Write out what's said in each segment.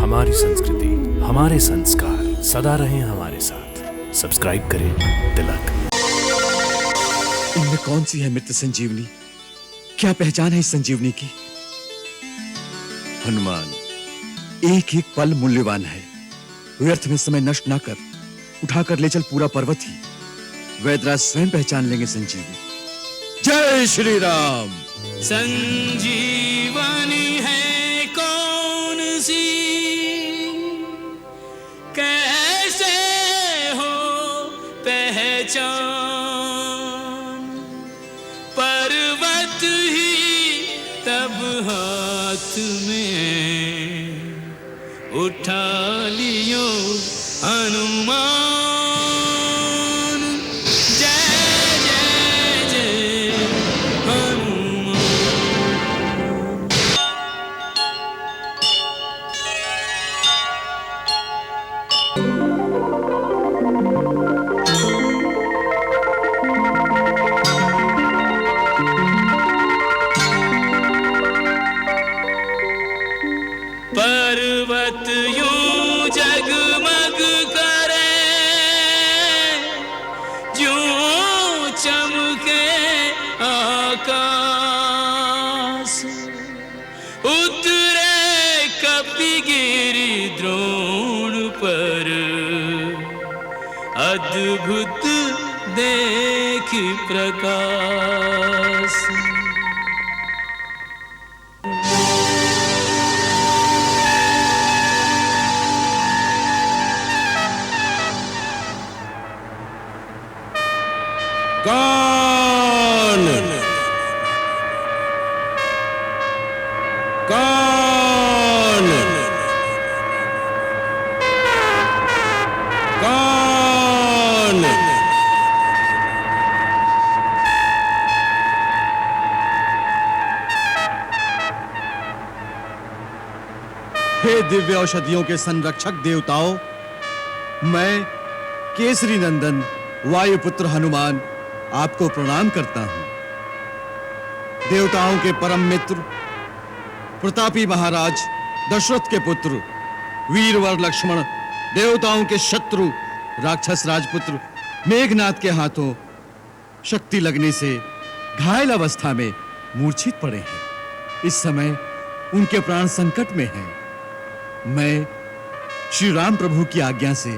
हमारी संस्कृति, हमारे संस्कार सदा रहें हमारे साथ। सब्सक्राइब करें तिलक। इनमें कौन सी है मृत संजीवनी? क्या पहचान है इस संजीवनी की? हनुमान, एक एक पल मूल्यवान है। व्यर्थ में समय नष्ट ना कर, उठाकर ले चल पूरा पर्वत ही। वैदराज स्वयं पहचान लेंगे संजीवनी। जय श्री राम। संजीवनी है कौन सी, कैसे हो पहचान? पर्वत ही तब हाथ में उठा लियो हनुमान। पर्वत यूं जगमग करे, यूं चमके आकाश। उतरे कपिगिरि द्रोण पर, अद्भुत देख प्रकाश। कौन कौन कौन? हे दिव्य औषधियों के संरक्षक देवताओं, मैं केसरी नंदन वायुपुत्र हनुमान आपको प्रणाम करता हूं। देवताओं के परम मित्र, प्रतापी महाराज दशरथ के पुत्र, वीरवर लक्ष्मण, देवताओं के शत्रु राक्षस राजपुत्र मेघनाथ के हाथों शक्ति लगने से घायल अवस्था में मूर्छित पड़े हैं। इस समय उनके प्राण संकट में हैं। मैं श्री राम प्रभु की आज्ञा से,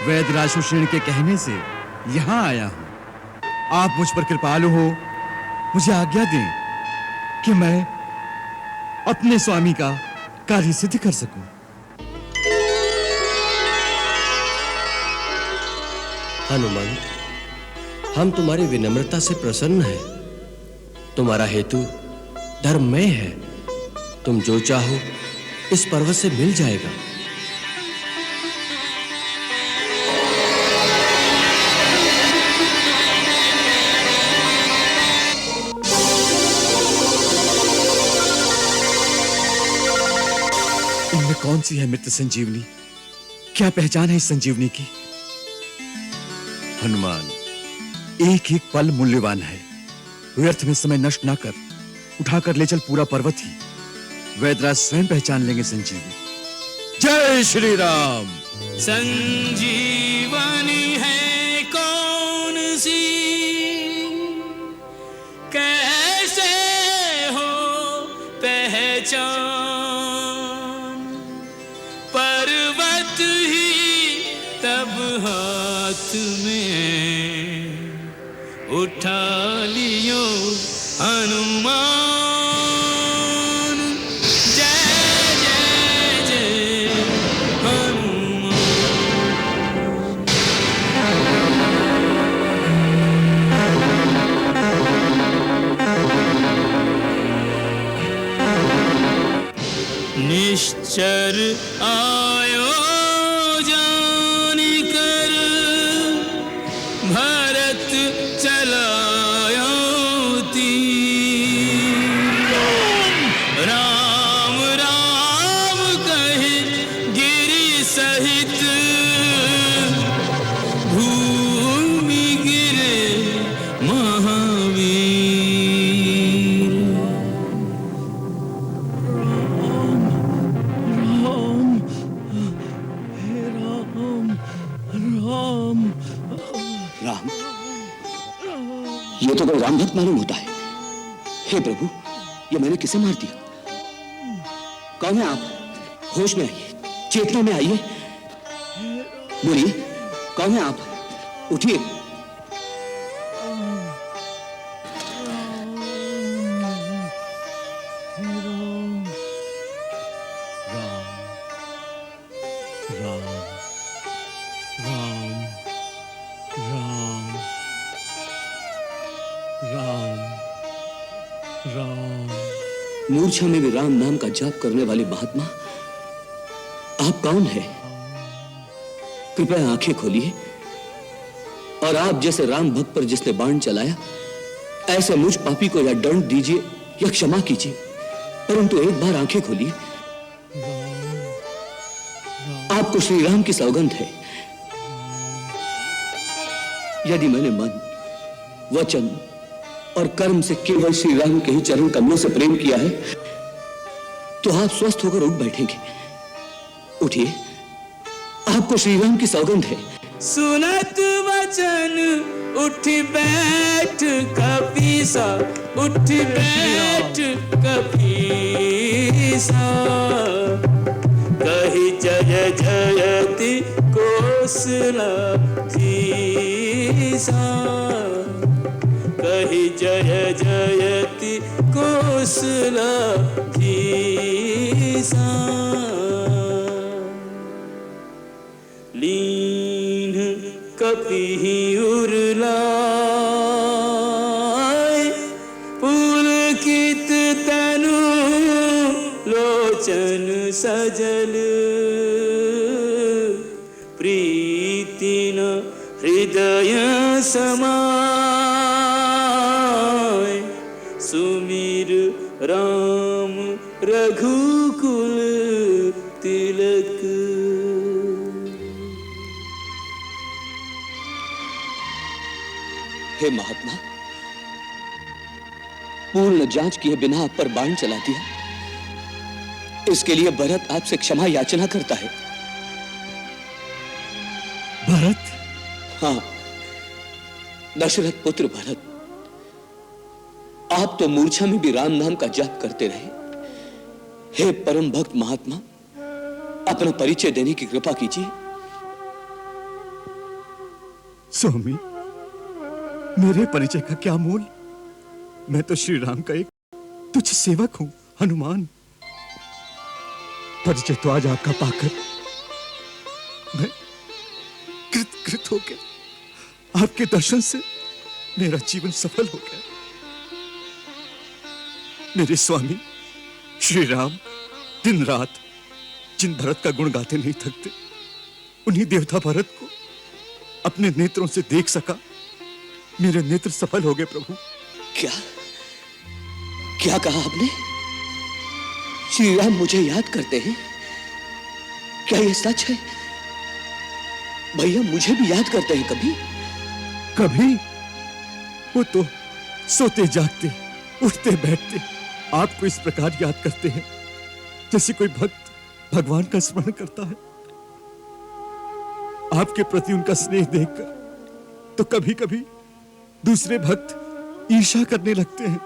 वैदराज सुषेण के कहने से यहां आया हूं। आप मुझ पर कृपालु हो, मुझे आज्ञा दें कि मैं अपने स्वामी का कार्य सिद्ध कर सकूं। हनुमान, हम तुम्हारी विनम्रता से प्रसन्न हैं। तुम्हारा हेतु धर्ममय है। तुम जो चाहो इस पर्वत से मिल जाएगा। इनमें कौन सी है मृत संजीवनी? क्या पहचान है इस संजीवनी की? हनुमान, एक एक पल मूल्यवान है। व्यर्थ में समय नष्ट ना कर, उठाकर ले चल पूरा पर्वत ही। वैदराज स्वयं पहचान लेंगे संजीवनी। जय श्री राम। संजीवनी है कौन सी, कैसे हो पहचान? पर्वत ही तब हाथ में उठा लियो हनुमान। निश्चर आयो जानी कर, भरत चलायो तीर। राम राम कहे गिरि सहित, भूमि गिरे महावीर। ये तो कोई राम भक्त मालूम होता है। हे प्रभु, ये मैंने किसे मार दिया? कौन है आप? होश में आइए, चेतना में आइए, बोलिए, कौन है आप? उठिए। मूर्छा में भी राम नाम का जाप करने वाले महात्मा, आप कौन है? कृपया आंखें खोलिए और आप जैसे राम भक्त पर जिसने बाण चलाया, ऐसे मुझ पापी को या दंड दीजिए या क्षमा कीजिए, परंतु एक बार आंखें खोलिए। आपको श्री राम की सौगंध है। यदि मैंने मन, वचन और कर्म से केवल श्री राम के ही चरण कमलों से प्रेम किया है, तो आप स्वस्थ होकर उठ बैठेंगे। उठिए, आपको श्री राम की सौगंध है। सुनत वचन उठ बैठ कपीसा, उठ बैठ कपीसा, कही जय जयति कौशलाधीसा, कही जय जयति कौशलाधीसा। लीन कपिहि उरलाय, पुलकित तनु लोचन सजल, प्रीति न हृदय समाय, सुमिर राम रघुकुल तिलक। हे महात्मा, पूर्ण जांच किए बिना आप पर बाण चला दिया, इसके लिए भरत आपसे क्षमा याचना करता है। भरत? हाँ, दशरथ पुत्र भरत, आप तो मूर्छा में भी राम नाम का जाप करते रहे। हे परम भक्त महात्मा, अपना परिचय देने की कृपा कीजिए। स्वामी, मेरे परिचय का क्या मूल? मैं तो श्री राम का एक तुच्छ सेवक हूं, हनुमान। परिचय तो आज आपका पाकर मैं कृत हो गया। आपके दर्शन से मेरा जीवन सफल हो गया। मेरे स्वामी श्री राम दिन रात जिन भरत का गुण गाते नहीं थकते, उन्हीं देवता भरत को अपने नेत्रों से देख सका। मेरे नेत्र सफल हो गए प्रभु। क्या क्या कहा आपने? श्री राम मुझे याद करते हैं? क्या यह सच है? भैया मुझे भी याद करते हैं कभी? कभी? वो तो सोते जागते, उठते बैठते आपको इस प्रकार याद करते हैं जैसे कोई भक्त भगवान का स्मरण करता है। आपके प्रति उनका स्नेह देखकर तो कभी कभी दूसरे भक्त ईर्ष्या करने लगते हैं।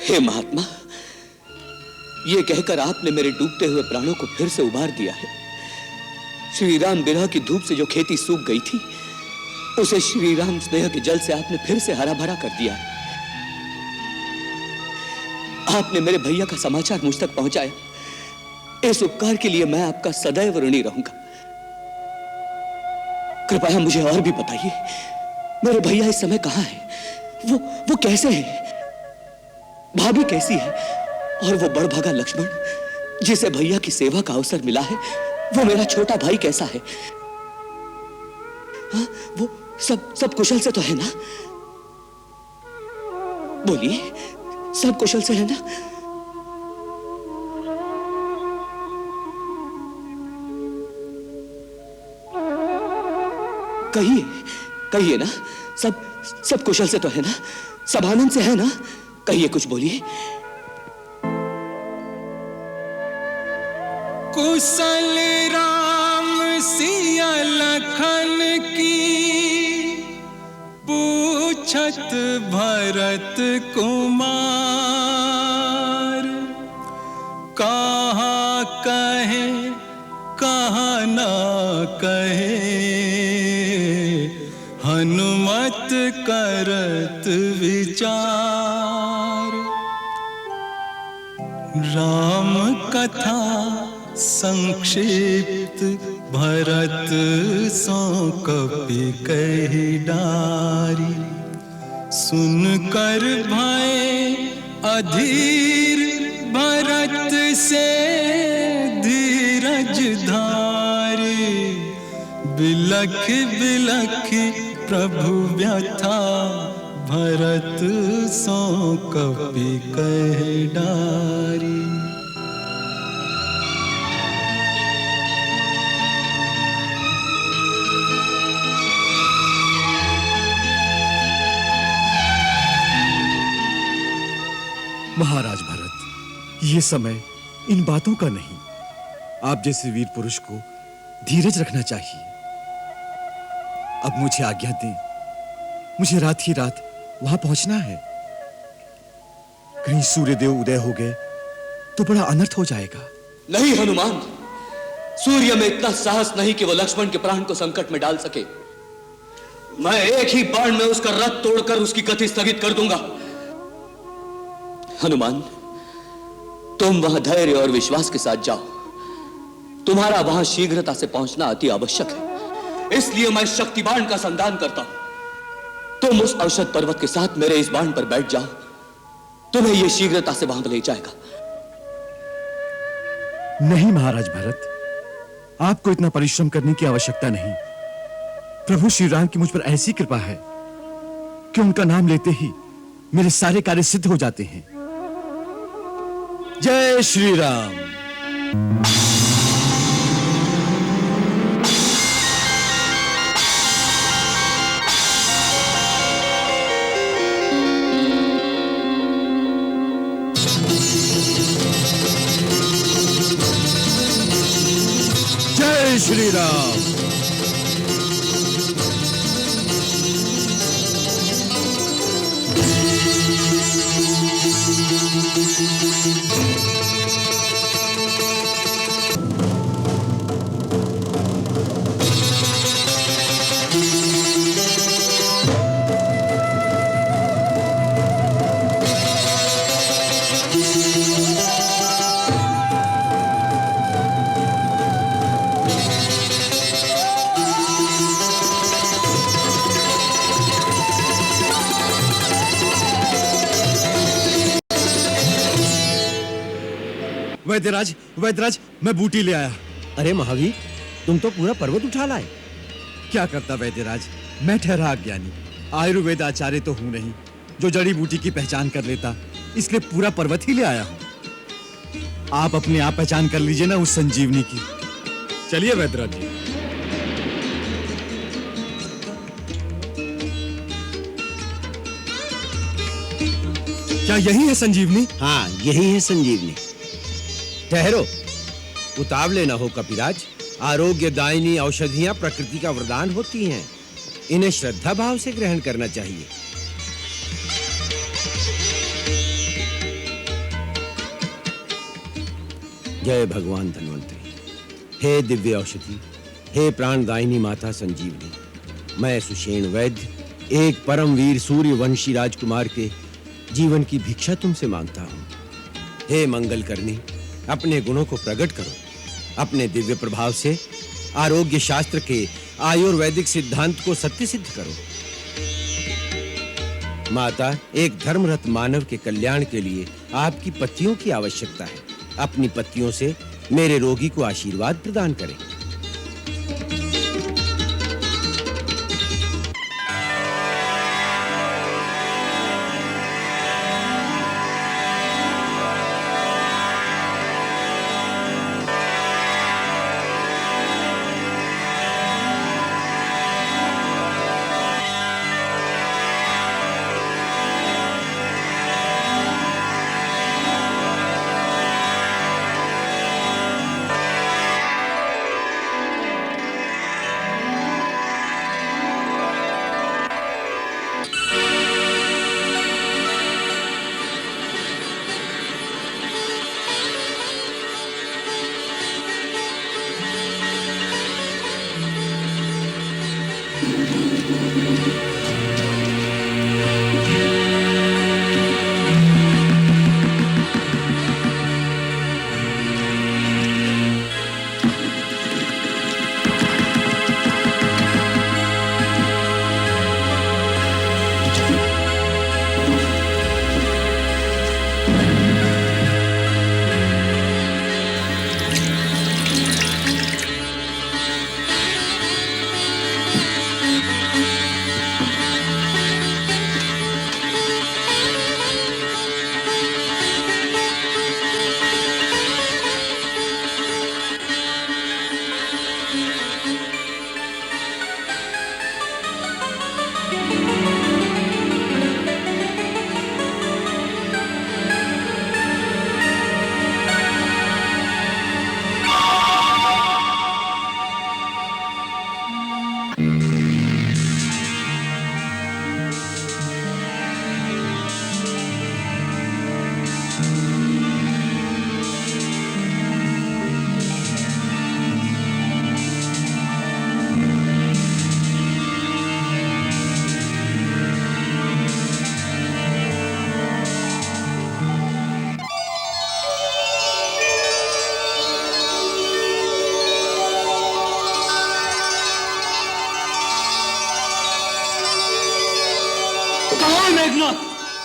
हे महात्मा, ये कहकर आपने मेरे डूबते हुए प्राणों को फिर से उबार दिया है। श्री राम विरह की धूप से जो खेती सूख गई थी, उसे श्री राम स्नेह के जल से आपने फिर से हरा भरा कर दिया है। आपने मेरे भैया का समाचार मुझ तक पहुंचाया। इस उपकार के लिए मैं आपका सदैव ऋणी रहूंगा। कृपया मुझे और भी बताइए, मेरे भैया इस समय कहां है? वो कैसे हैं? भाभी कैसी है? और वो बड़भागा लक्ष्मण, जिसे भैया की सेवा का अवसर मिला है, वो मेरा छोटा भाई कैसा है? हाँ, वो सब कुशल से तो है ना? बोलिए, सब कुशल से है ना? कहिए ना, सब कुशल से तो है ना? सब आनंद से है ना? कहिए, कुछ बोलिए। कुशल राम सिया लखन की पूछत भरत कुमार। कहाँ कहे कहाँ ना कहे हनुमत करत विचार। राम कथा संक्षिप्त भरत सो कपि कहि डारी। सुनकर भय अधीर भरत से धीरज धारी। बिलख बिलख प्रभु व्यथा भरत सो कपि कहि डारी। महाराज भरत, ये समय इन बातों का नहीं। आप जैसे वीर पुरुष को धीरज रखना चाहिए। अब मुझे आज्ञा दें, मुझे रात ही रात वहां पहुंचना है। कहीं सूर्यदेव उदय हो गए तो बड़ा अनर्थ हो जाएगा। नहीं हनुमान, सूर्य में इतना साहस नहीं कि वो लक्ष्मण के प्राण को संकट में डाल सके। मैं एक ही बाण में उसका रथ तोड़कर उसकी गति स्थगित कर दूंगा। हनुमान, तुम वहां धैर्य और विश्वास के साथ जाओ। तुम्हारा वहां शीघ्रता से पहुंचना अति आवश्यक है, इसलिए मैं शक्ति बाण का संधान करता हूं। तुम उस औषध पर्वत के साथ मेरे इस बाण पर बैठ जाओ, तुम्हें यह शीघ्रता से वहां ले जाएगा। नहीं महाराज भरत, आपको इतना परिश्रम करने की आवश्यकता नहीं। प्रभु श्री राम की मुझ पर ऐसी कृपा है कि उनका नाम लेते ही मेरे सारे कार्य सिद्ध हो जाते हैं। जय श्री राम। जय श्री राम। वैद्यराज, वैद्यराज, मैं बूटी ले आया। अरे महावीर, तुम तो पूरा पर्वत उठा लाए। क्या करता वैद्यराज, मैं ठहरा अज्ञानी। आयुर्वेद आचार्य तो हूं नहीं जो जड़ी बूटी की पहचान कर लेता, इसलिए पूरा पर्वत ही ले आया हूं। आप अपने आप पहचान कर लीजिए ना उस संजीवनी की। चलिए वैद्यराज जी। क्या यही है संजीवनी? हाँ, यही है संजीवनी। ठहरो, उतावले न हो कपिराज। आरोग्य दायिनी औषधियां प्रकृति का वरदान होती हैं, इन्हें श्रद्धा भाव से ग्रहण करना चाहिए। जय भगवान धन्वंतरी। हे दिव्य औषधि, हे प्राणदायिनी माता संजीवनी, मैं सुषेण वैद्य, एक परमवीर सूर्यवंशी राजकुमार के जीवन की भिक्षा तुमसे मांगता हूं। हे मंगल करनी, अपने गुणों को प्रकट करो। अपने दिव्य प्रभाव से आरोग्य शास्त्र के आयुर्वेदिक सिद्धांत को सत्य सिद्ध करो। माता, एक धर्मरत मानव के कल्याण के लिए आपकी पत्तियों की आवश्यकता है। अपनी पत्तियों से मेरे रोगी को आशीर्वाद प्रदान करें।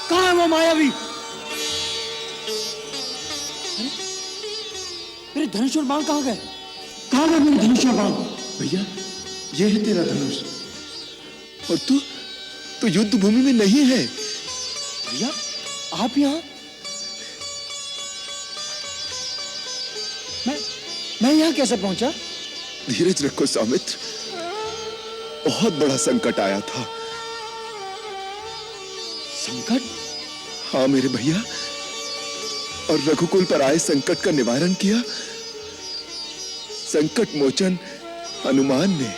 कहाँ है वो मायावी? मेरे धनुष और बाण कहाँ गए? कहाँ गए मेरे धनुष और बाण? भैया ये है तेरा धनुष, और तू युद्ध भूमि में नहीं है। भैया आप यहाँ? मैं यहाँ कैसे पहुंचा? धीरज रखो सौमित्र, बहुत बड़ा संकट आया था। संकट? हाँ मेरे भैया, और रघुकुल पर आए संकट का निवारण किया संकट मोचन हनुमान ने।